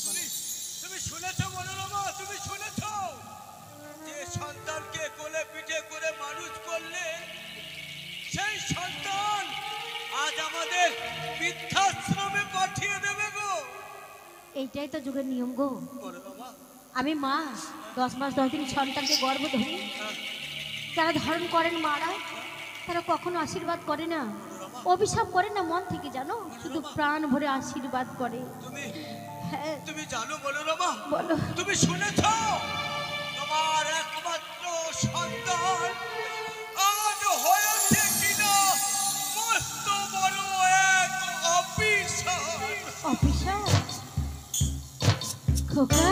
তুমি শুনেছো মনোরমা, তুমি শুনেছো যে সন্তানকে কোলে পিঠে করে মানুষ করলে সেই সন্তান আজ আমাদের বৃদ্ধাশ্রমে পাঠিয়ে দেবে গো। এইটাই তো যুগের নিয়ম গো। মনোরমা, আমি মা 10 মাস 10 দিন সন্তানকে গর্ভ ধরি, যারা ধারণ করেন মারা, তারা কখনো আশীর্বাদ করে না, অভিশাপ করে না মন থেকে, জানো, শুধু প্রাণ ভরে আশীর্বাদ করে। হ্যাঁ, তুমি জানো মনোরমা, বলো। তুমি শুনেছো তোমার একমাত্র সন্তান আজ হয়েছে কিনা মস্ত বড় এক অফিসার। অফিসার খোকা,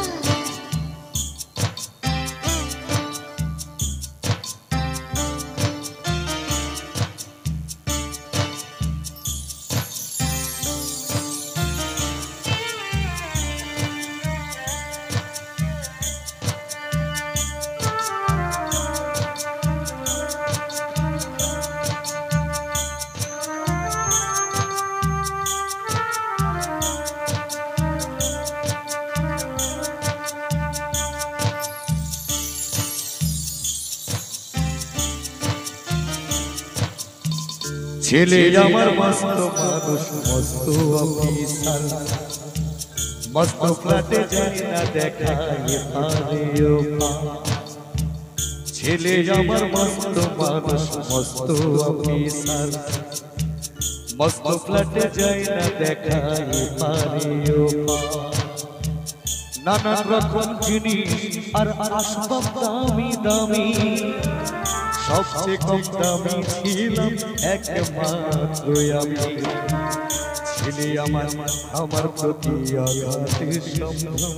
ছেলে আমার মস্ত মানুষ, মস্ত অফিসার, মস্ত ফ্ল্যাটে যাই না দেখায় পারেও পা। ছেলে আমার মস্ত মানুষ, মস্ত অফিসার, মস্ত ফ্ল্যাটে যাই না দেখায় পারেও পা। নানান রকম জিনিস আর আসবাব দামি দামি, সবচেয়ে কম দামি ছিলাম একমাত্র আমি। ছেলে আমার আমার প্রতি আঘাতের সম্ভ্রম,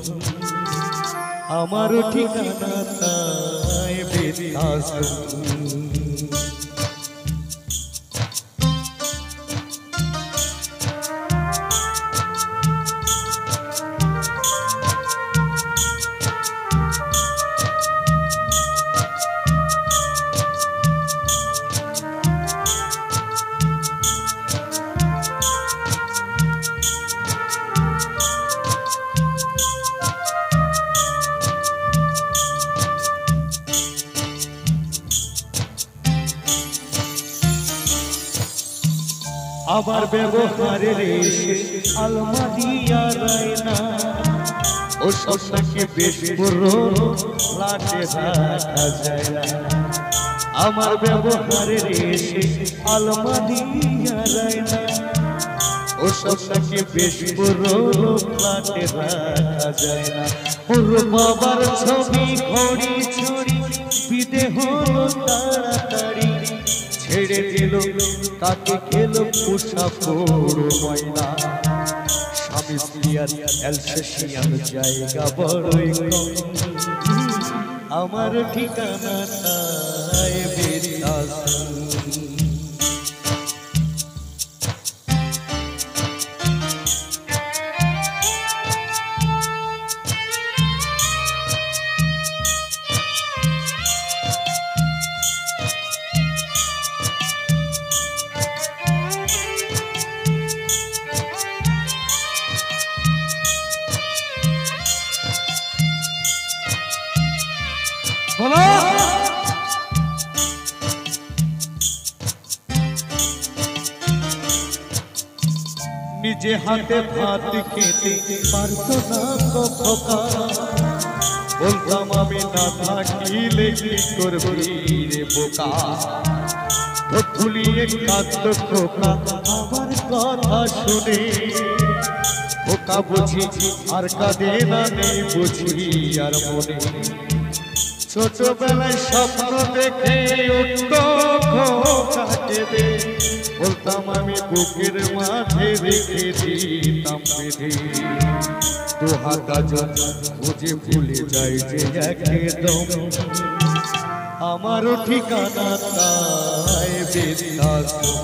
আমারও ঠিকানা তাই বৃদ্ধাশ্রম। আমার ব্যবহারের এসে আলমারিয়া রায়না, ও সবটাকে বেশ পুরনো ফ্ল্যাটে রাখা যায় না। আমার ব্যবহারের এসে আলমারিয়া রায়না, ও সবটাকে বেশ পুরনো ফ্ল্যাটে রাখা যায় না। ওর বাবার ছবি ঘড়ি ছড়ি বিদে হলো তাড়াতাড়ি, ছেড়ে দিল কাকে খেলো পোষা পোড়ো ময়না। স্বামী স্ত্রী আর অ্যালসেশিয়ান জায়গা বড়ই কম, আমার ঠিকানা তাই বৃদ্ধাশ্রম। নিজে হাতে ভাত খেতে পারতো না তো খোকা, বলতাম আমি না থাকিলে কি করবি রে বোকা। ঠোঁট ফুলিয়ে কাঁদতো খোকা আমার কথা শুনে, খোকা বুঝি আর কাঁদে না, নেই বুঝি আর মনে। ছোটবেলায় স্বপ্ন দেখে উঠতো খোকা কেঁদে, বলতাম আমি বুকের মাঝে রেখে দিতাম বেঁধে। দু হাতা জল খুঁজে ভুলে যাই যে একদম, আমারও ঠিকানা তাই বৃদ্ধাশ্রম।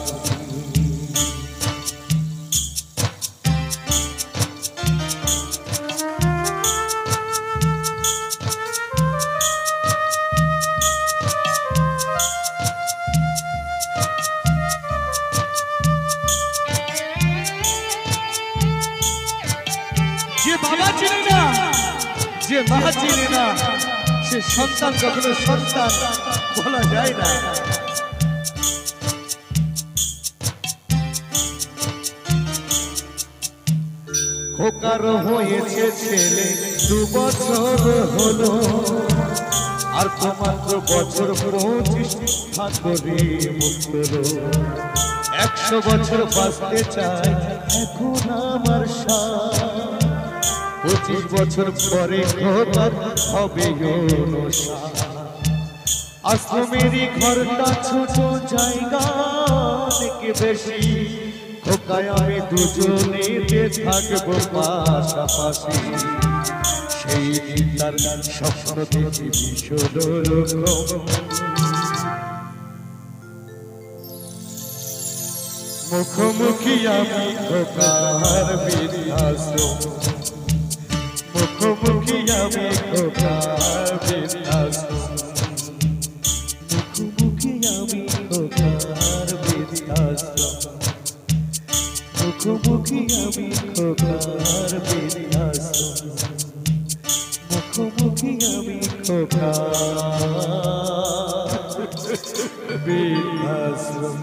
যে বাবা চিনে না, যে মা চিনে না, সে সন্তান কখনো সন্তান বলা যায় না। খোকার হয়েছে ছেলে 2 বছর হলো, আর তো মাত্র বছর 25 ঠাকুরে মুক্ত। 100 বছর বাঁচতে চায় এখন আমার সাথ, 25 বছর পরে খোকার হবে আশ্রমেরই ঘরটা ছোট, জায়গা অনেক বেশি। খোকায় আমি দুজনেতে থাকবো পাশাপাশি। সেই দিন তার স্বপ্ন দেখি ভীষণ রকম। মুখোমুখি আমি খোকার বৃদ্ধাশ্রম, মুখোমুখি আমি খোকার বৃদ্ধাশ্রম, মুখোমুখি আমি খোকার বৃদ্ধাশ্রম, মুখোমুখি আমি খোকার বৃদ্ধাশ্রম, মুখোমুখি আমি খোকার বৃদ্ধাশ্রম।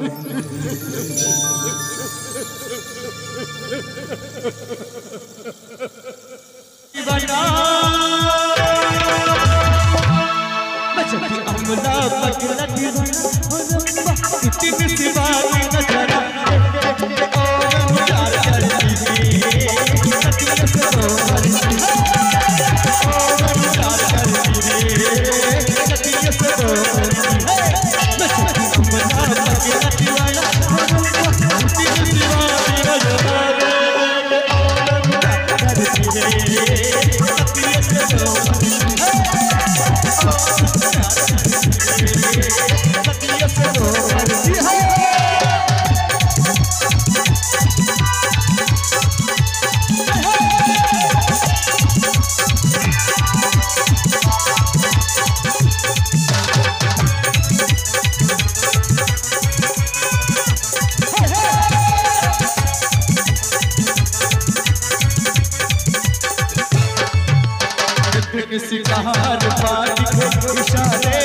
सितार पारी को इशारे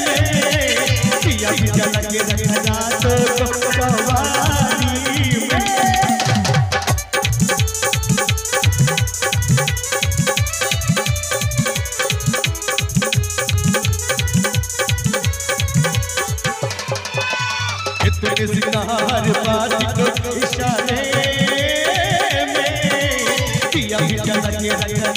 में किया किया लगे रखना तो सवारी में। इतने सितार पारी को इशारे में किया किया लगे रखना